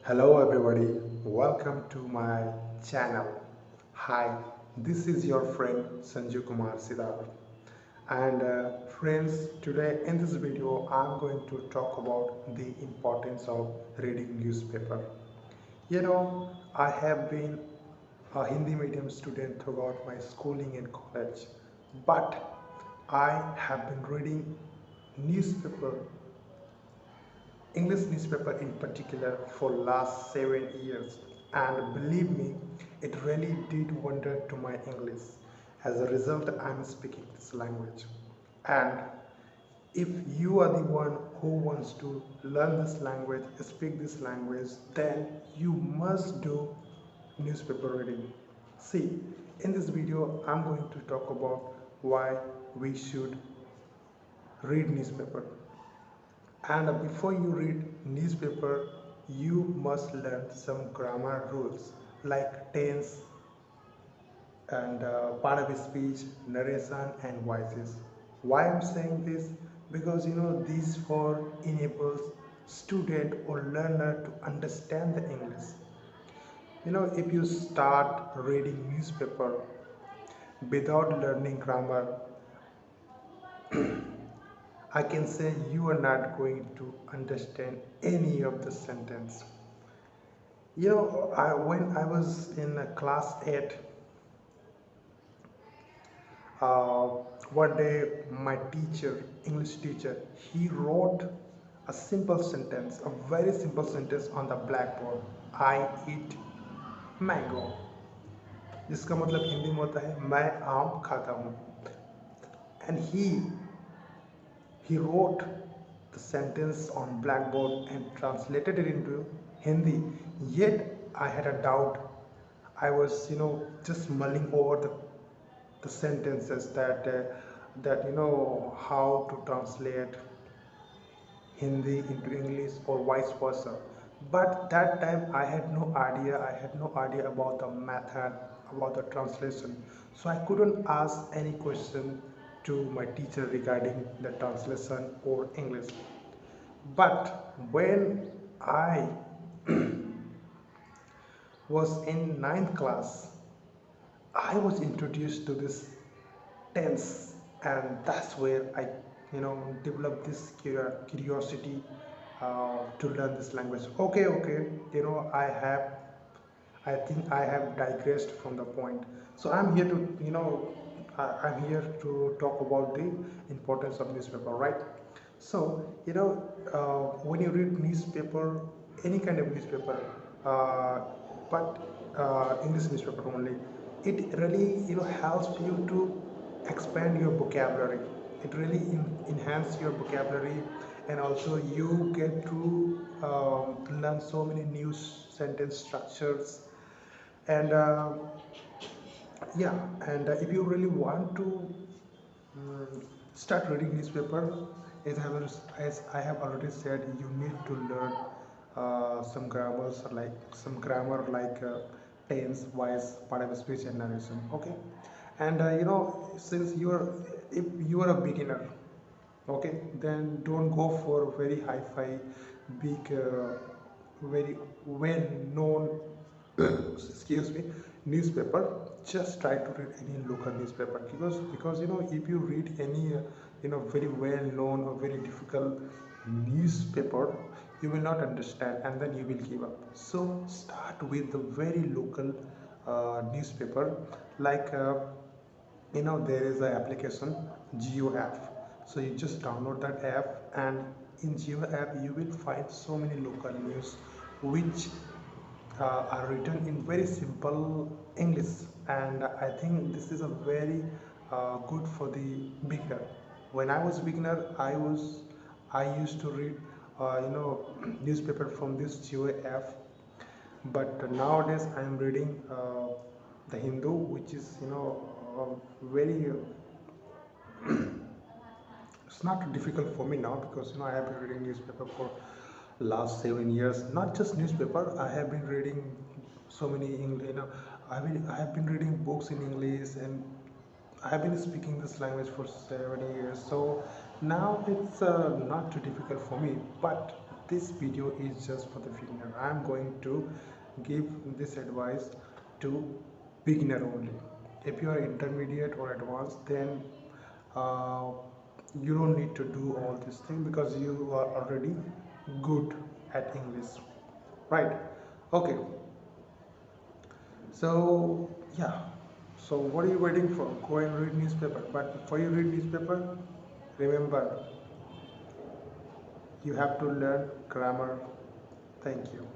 Hello everybody, welcome to my channel. Hi, this is your friend Sanju Kumar Sidar. And friends, today in this video I'm going to talk about the importance of reading newspaper. I have been a Hindi medium student throughout my schooling and college, but I have been reading newspaper English newspaper in particular for last 7 years, and believe me, it really did wonder to my English. As a result, I'm speaking this language. And if you are the one who wants to learn this language, speak this language, then you must do newspaper reading. See, in this video, I'm going to talk about why we should read newspaper. And before you read newspaper, you must learn some grammar rules like tense and part of speech, narration and voices. Why I'm saying this? Because these four enables student or learner to understand the English. If you start reading newspaper without learning grammar, I can say you are not going to understand any of the sentence. When I was in class 8, uh, one day my teacher, English teacher, he wrote a simple sentence, a very simple sentence on the blackboard. I eat mango. जिसका मतलब हिंदी में होता है मैं आम खाता हूँ. And he wrote the sentence on blackboard and translated it into Hindi. Yet I had a doubt. I was, just mulling over the sentences that how to translate Hindi into English or vice versa. But that time I had no idea. I had no idea about the method, about the translation. So I couldn't ask any question to my teacher regarding the translation or English. But when I was in ninth class, I was introduced to this tense, and that's where I developed this curiosity to learn this language. Okay, I think I have digressed from the point. So I'm here to I'm here to talk about the importance of newspaper, right? So when you read newspaper, any kind of newspaper, uh, but English newspaper only, it really helps you to expand your vocabulary. It really enhance your vocabulary, and also you get to learn so many new sentence structures. And yeah, and if you really want to start reading newspaper, as I have already said, you need to learn some grammar like tense, voice, part of speech, and narration. Okay, and since if you are a beginner, okay, then don't go for very hi-fi, big, very well-known excuse me, newspaper. Just try to read any local newspaper, because if you read any very well known or very difficult newspaper, you will not understand and then you will give up. So start with the very local newspaper, like there is an application Geo app. So you just download that app, and in Geo app you will find so many local news which are written in very simple English, and I think this is a very good for the beginner. When I was beginner, I used to read newspaper from this Geo app, but nowadays I am reading the Hindu, which is very it's not difficult for me now, because I have been reading newspaper for last 7 years. Not just newspaper, I have been reading so many English, I have been reading books in English, and I have been speaking this language for 7 years. So now it's not too difficult for me. But this video is just for the beginner. I am going to give this advice to beginner only. If you are intermediate or advanced, then uh, you don't need to do all this thing because you are already good at English, right? Okay, so yeah, so what are you waiting for? Go and read newspaper. But before you read newspaper, remember you have to learn grammar. Thank you.